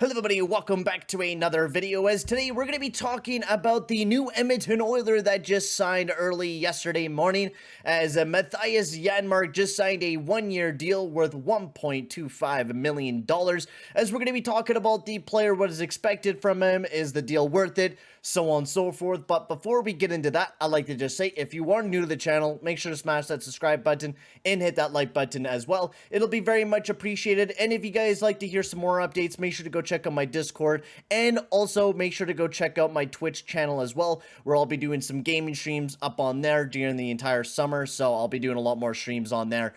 Hello everybody, welcome back to another video, as today we're going to be talking about the new Edmonton Oilers that just signed early yesterday morning, as Mattias Janmark just signed a one-year deal worth $1.25 million, as we're going to be talking about the player, what is expected from him, is the deal worth it, so on and so forth. But before we get into that, I'd like to just say, if you are new to the channel, make sure to smash that subscribe button and hit that like button as well. It'll be very much appreciated, and if you guys like to hear some more updates, make sure to go check out my Discord, and also make sure to go check out my Twitch channel as well, where I'll be doing some gaming streams up on there during the entire summer. So I'll be doing a lot more streams on there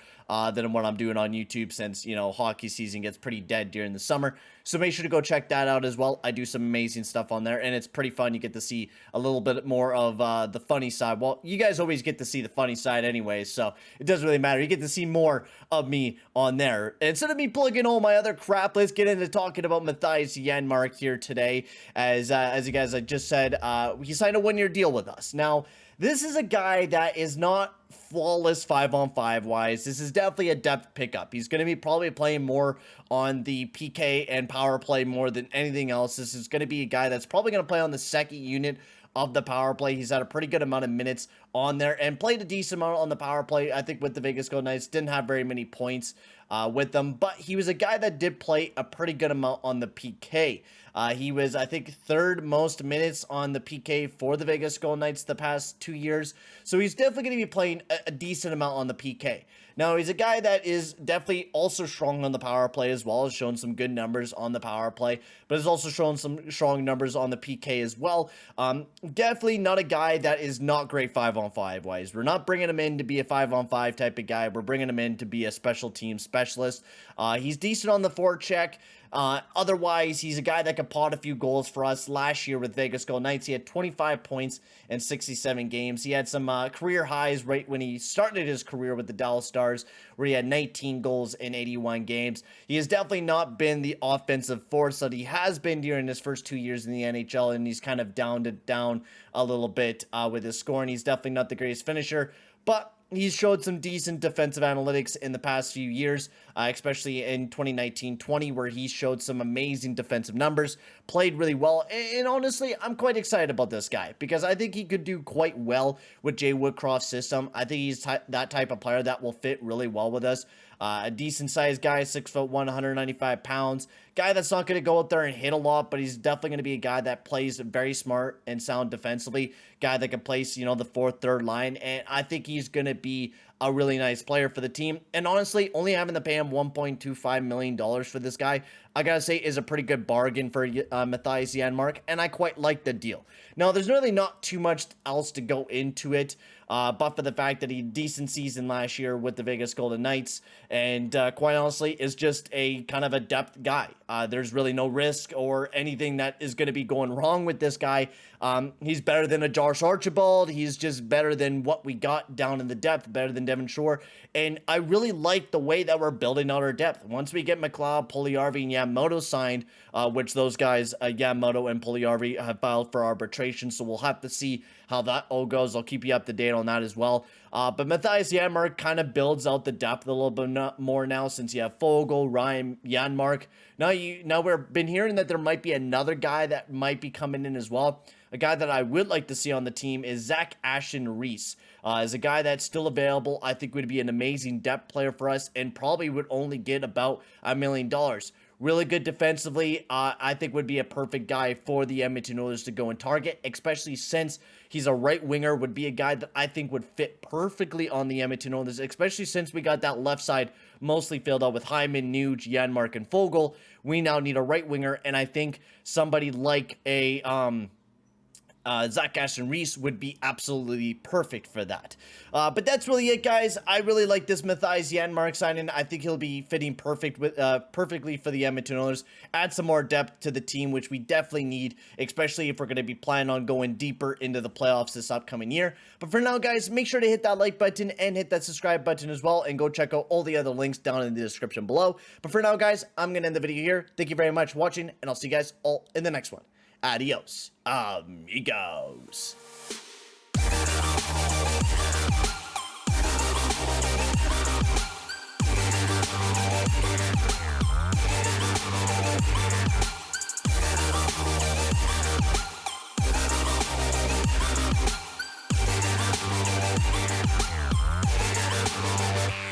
than what I'm doing on YouTube, since, you know, hockey season gets pretty dead during the summer. So make sure to go check that out as well. I do some amazing stuff on there, and it's pretty fun. You get to see a little bit more of the funny side. Well, you guys always get to see the funny side anyway, so it doesn't really matter. You get to see more of me on there. Instead of me plugging all my other crap, let's get into talking about Mattias Janmark here today. As you guys, I just said, he signed a one-year deal with us. Now, this is a guy that is not flawless 5-on-5 wise. This is definitely a depth pickup. He's going to be probably playing more on the PK and power play more than anything else. This is going to be a guy that's probably going to play on the second unit of the power play. He's had a pretty good amount of minutes on there and played a decent amount on the power play. I think with the Vegas Golden Knights, didn't have very many points with them, but he was a guy that did play a pretty good amount on the PK. He was, I think, third most minutes on the PK for the Vegas Golden Knights the past 2 years. So he's definitely going to be playing a decent amount on the PK. Now, he's a guy that is definitely also strong on the power play as well. Has shown some good numbers on the power play, but has also shown some strong numbers on the PK as well. Definitely not a guy that is not great 5-on-5 wise. We're not bringing him in to be a 5-on-5 type of guy. We're bringing him in to be a special team specialist. He's decent on the forecheck. Otherwise, he's a guy that could pot a few goals for us. Last year with Vegas Golden Knights, he had 25 points in 67 games. He had some career highs right when he started his career with the Dallas Stars, where he had 19 goals in 81 games. He has definitely not been the offensive force that he has been during his first 2 years in the NHL, and he's kind of downed it down a little bit with his scoring. He's definitely not the greatest finisher, but he's showed some decent defensive analytics in the past few years, especially in 2019-20, where he showed some amazing defensive numbers, played really well, and honestly, I'm quite excited about this guy, because I think he could do quite well with Jay Woodcroft's system. I think he's that type of player that will fit really well with us. A decent-sized guy, 6'1", 195 pounds. Guy that's not going to go out there and hit a lot, but he's definitely going to be a guy that plays very smart and sound defensively. Guy that can place, you know, the fourth, third line, and I think he's going to be a really nice player for the team. And honestly, only having to pay him $1.25 million for this guy, I gotta say, is a pretty good bargain for Mattias Janmark, and I quite like the deal. Now, there's really not too much else to go into it, but for the fact that he had a decent season last year with the Vegas Golden Knights, and quite honestly, is just a kind of a depth guy. There's really no risk or anything that is going to be going wrong with this guy. He's better than a Josh Archibald. He's just better than what we got down in the depth, better than Devon Shore. And I really like the way that we're building out our depth. Once we get McLeod, Puljujärvi, and Yamamoto signed, which those guys, Yamamoto and Puljujärvi, have filed for arbitration, so we'll have to see how that all goes. I'll keep you up to date on that as well. But Mattias Janmark kind of builds out the depth a little bit more now, since you have Foegele, Ryan, Janmark. Now we've been hearing that there might be another guy that might be coming in as well. A guy that I would like to see on the team is Zach Aston-Reese. As a guy that's still available, I think would be an amazing depth player for us, and probably would only get about $1 million. Really good defensively. I think would be a perfect guy for the Edmonton Oilers to go and target, especially since he's a right winger, would be a guy that I think would fit perfectly on the Edmonton Oilers, especially since we got that left side mostly filled out with Hyman, Nuge, Janmark, and Foegele. We now need a right winger, and I think somebody like a Zach Aston-Reese would be absolutely perfect for that. But that's really it, guys. I really like this Mattias Janmark signing. I think he'll be fitting perfectly for the Edmonton Oilers. Add some more depth to the team, which we definitely need, especially if we're going to be planning on going deeper into the playoffs this upcoming year. But for now, guys, make sure to hit that like button and hit that subscribe button as well, and go check out all the other links down in the description below. But for now, guys, I'm going to end the video here. Thank you very much for watching, and I'll see you guys all in the next one. Adios, amigos.